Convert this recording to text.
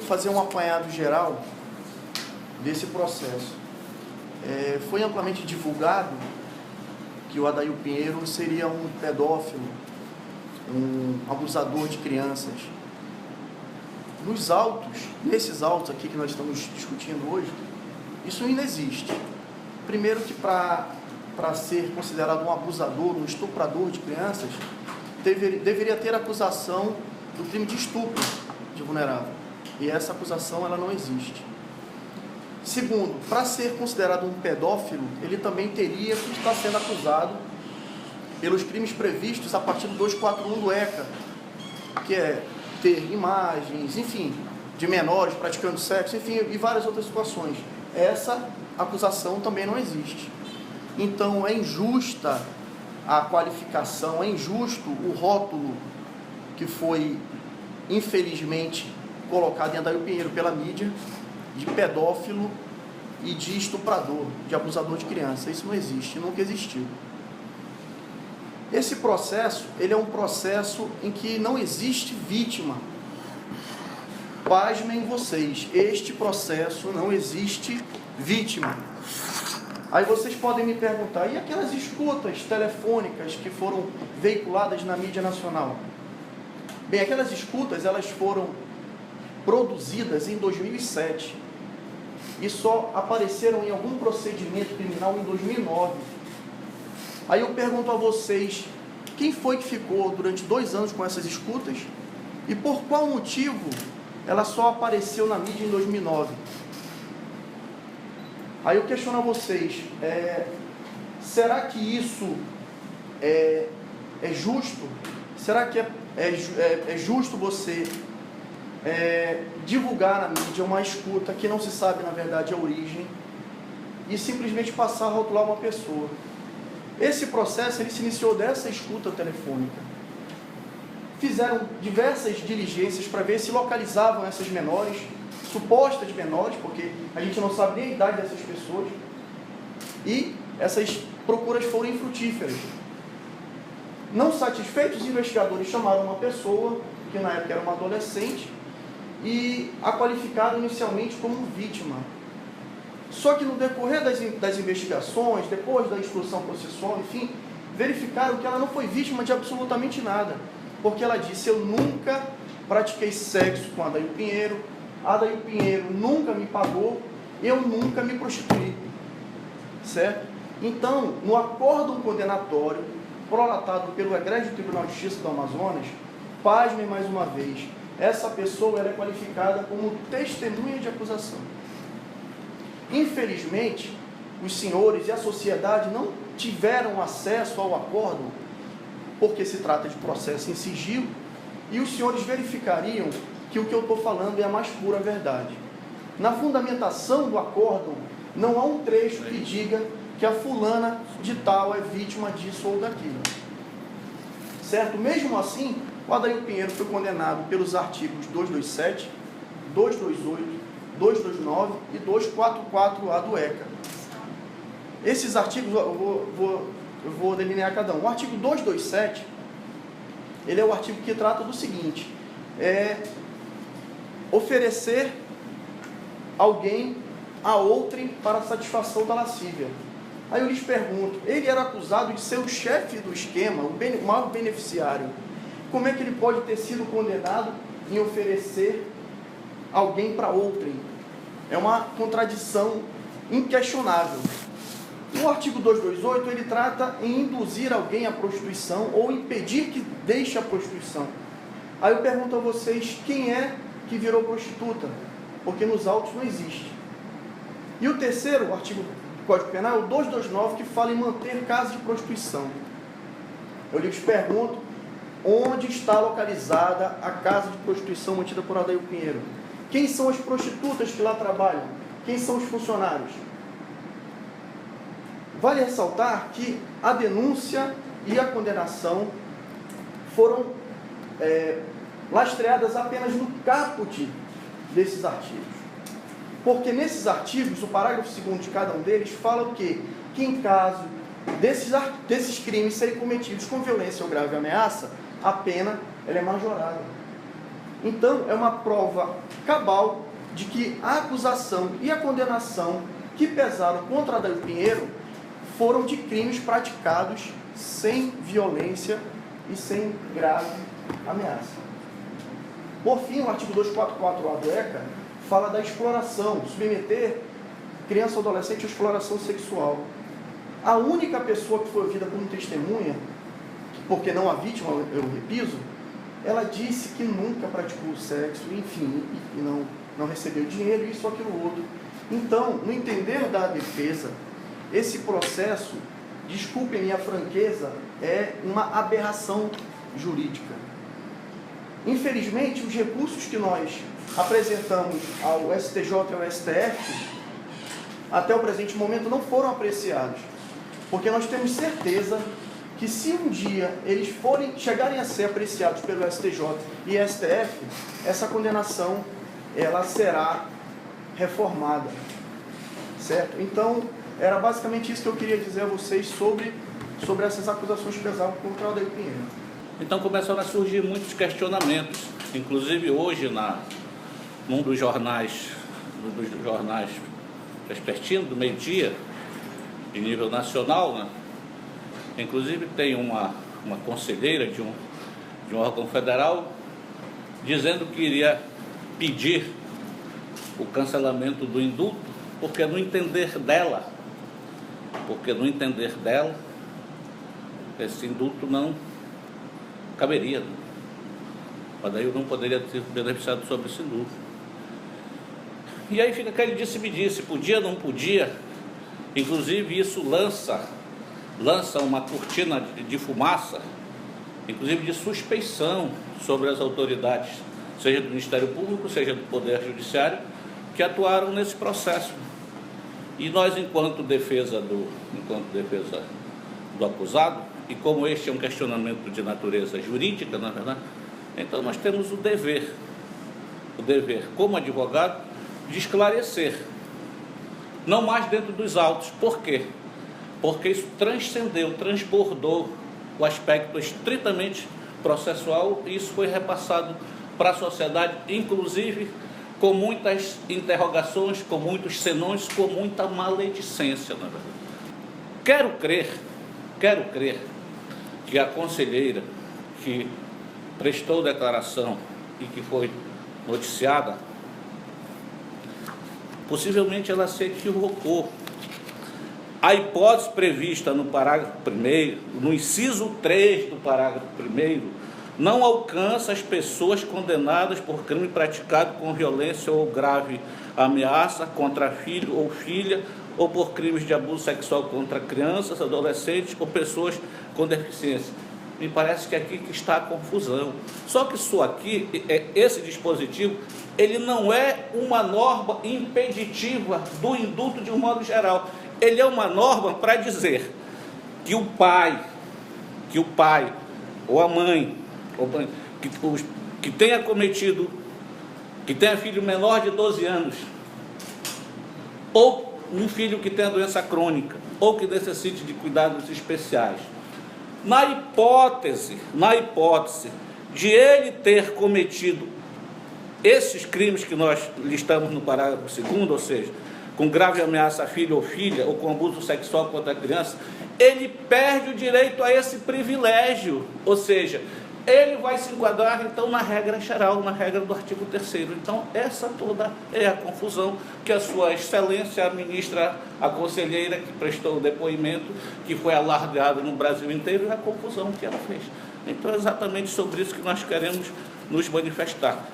fazer um apanhado geral desse processo. Foi amplamente divulgado que o Adair Pinheiro seria um pedófilo, um abusador de crianças. Nesses autos aqui que nós estamos discutindo hoje, isso ainda existe. Primeiro que para ser considerado um abusador, um estuprador de crianças, deveria ter acusação do crime de estupro de vulnerável. E essa acusação ela não existe. Segundo, para ser considerado um pedófilo, ele também teria que estar sendo acusado pelos crimes previstos a partir do 241 do ECA, que é ter imagens, enfim, de menores praticando sexo, enfim, e várias outras situações. Essa acusação também não existe. Então, é injusta a qualificação, é injusto o rótulo que foi, infelizmente, colocado em Adair Pinheiro pela mídia, de pedófilo e de estuprador, de abusador de criança. Isso não existe, nunca existiu. Esse processo, ele é um processo em que não existe vítima. Pasmem vocês, este processo não existe vítima. Aí vocês podem me perguntar, e aquelas escutas telefônicas que foram veiculadas na mídia nacional? Bem, aquelas escutas, elas foram produzidas em 2007 e só apareceram em algum procedimento criminal em 2009. Aí eu pergunto a vocês, quem foi que ficou durante 2 anos com essas escutas e por qual motivo ela só apareceu na mídia em 2009? Aí eu questiono a vocês, será que isso é justo? Será que é justo você divulgar na mídia uma escuta que não se sabe, na verdade, a origem e simplesmente passar a rotular uma pessoa? Esse processo ele se iniciou dessa escuta telefônica. Fizeram diversas diligências para ver se localizavam essas menores, supostas menores, porque a gente não sabe nem a idade dessas pessoas, e essas procuras foram infrutíferas. Não satisfeitos, os investigadores chamaram uma pessoa, que na época era uma adolescente, e a qualificaram inicialmente como vítima. Só que no decorrer das investigações, depois da instrução processual, enfim, verificaram que ela não foi vítima de absolutamente nada, porque ela disse: eu nunca pratiquei sexo com Adair Pinheiro, Adair Pinheiro nunca me pagou, eu nunca me prostituí. Certo? Então, no acórdão condenatório, prolatado pelo Egrégio Tribunal de Justiça do Amazonas, pasmem mais uma vez, essa pessoa ela é qualificada como testemunha de acusação. Infelizmente, os senhores e a sociedade não tiveram acesso ao acórdão, porque se trata de processo em sigilo, e os senhores verificariam que o que eu estou falando é a mais pura verdade. Na fundamentação do acórdão, não há um trecho que diga que a fulana de tal é vítima disso ou daquilo. Certo? Mesmo assim, o Adair Pinheiro foi condenado pelos artigos 227, 228, 229 e 244A do ECA. Esses artigos, eu vou delinear cada um. O artigo 227, ele é o artigo que trata do seguinte: oferecer alguém a outrem para a satisfação da lascívia. Aí eu lhes pergunto, ele era acusado de ser o chefe do esquema, o maior beneficiário. Como é que ele pode ter sido condenado em oferecer alguém para outrem? É uma contradição inquestionável. O artigo 228, ele trata em induzir alguém à prostituição ou impedir que deixe a prostituição. Aí eu pergunto a vocês, quem é que virou prostituta? Porque nos autos não existe. E o terceiro, o artigo do Código Penal, é o 229, que fala em manter casa de prostituição. Eu lhes pergunto, onde está localizada a casa de prostituição mantida por Adair Pinheiro? Quem são as prostitutas que lá trabalham? Quem são os funcionários? Vale ressaltar que a denúncia e a condenação foram lastreadas apenas no caput desses artigos. Porque nesses artigos, o parágrafo 2º de cada um deles fala o quê? Que em caso desses crimes serem cometidos com violência ou grave ameaça, a pena ela é majorada. Então, é uma prova cabal de que a acusação e a condenação que pesaram contra Adaildo Pinheiro foram de crimes praticados sem violência e sem grave ameaça. Por fim, o artigo 244A do ECA fala da exploração, submeter criança ou adolescente à exploração sexual. A única pessoa que foi ouvida como testemunha, porque não a vítima, eu repiso, ela disse que nunca praticou sexo, enfim, e não recebeu dinheiro, isso ou aquilo outro. Então, no entender da defesa, esse processo, desculpem minha franqueza, é uma aberração jurídica. Infelizmente, os recursos que nós apresentamos ao STJ e ao STF, até o presente momento, não foram apreciados. Porque nós temos certeza que se um dia eles chegarem a ser apreciados pelo STJ e STF, essa condenação ela será reformada. Certo? Então, era basicamente isso que eu queria dizer a vocês sobre essas acusações que pesavam contra o Adaildo Pinheiro. Então começaram a surgir muitos questionamentos, inclusive hoje num dos jornais vespertinos do meio-dia, de nível nacional, né? Inclusive tem uma conselheira de um órgão federal dizendo que iria pedir o cancelamento do indulto, porque no entender dela, esse indulto não caberia. O Adaildo não poderia ter beneficiado sobre esse indulto. E aí fica aquele disse-me-disse, podia, não podia. Inclusive isso lança uma cortina de fumaça, inclusive de suspeição sobre as autoridades, seja do Ministério Público, seja do Poder Judiciário, que atuaram nesse processo. E nós, enquanto defesa do acusado, e como este é um questionamento de natureza jurídica, na verdade, então nós temos o dever, como advogado, de esclarecer, não mais dentro dos autos. Por quê? Porque isso transbordou o aspecto estritamente processual, e isso foi repassado para a sociedade, inclusive com muitas interrogações, com muitos senões, com muita maledicência, na verdade. Quero crer que a conselheira que prestou declaração e que foi noticiada, possivelmente ela se equivocou. A hipótese prevista no parágrafo 1º, no inciso 3 do parágrafo 1º, não alcança as pessoas condenadas por crime praticado com violência ou grave ameaça contra filho ou filha, ou por crimes de abuso sexual contra crianças, adolescentes ou pessoas com deficiência. Me parece que aqui que está a confusão. Só que isso aqui, esse dispositivo, ele não é uma norma impeditiva do indulto de um modo geral. Ele é uma norma para dizer que o pai ou a mãe, que tenha filho menor de 12 anos, ou um filho que tenha doença crônica, ou que necessite de cuidados especiais, na hipótese de ele ter cometido esses crimes que nós listamos no parágrafo 2º, ou seja, com grave ameaça a filho ou filha, ou com abuso sexual contra a criança, ele perde o direito a esse privilégio, ou seja, ele vai se enquadrar, então, na regra geral, na regra do artigo 3º. Então, essa toda é a confusão que a sua excelência, a ministra, a conselheira que prestou o depoimento, que foi alardeada no Brasil inteiro, é a confusão que ela fez. Então, é exatamente sobre isso que nós queremos nos manifestar.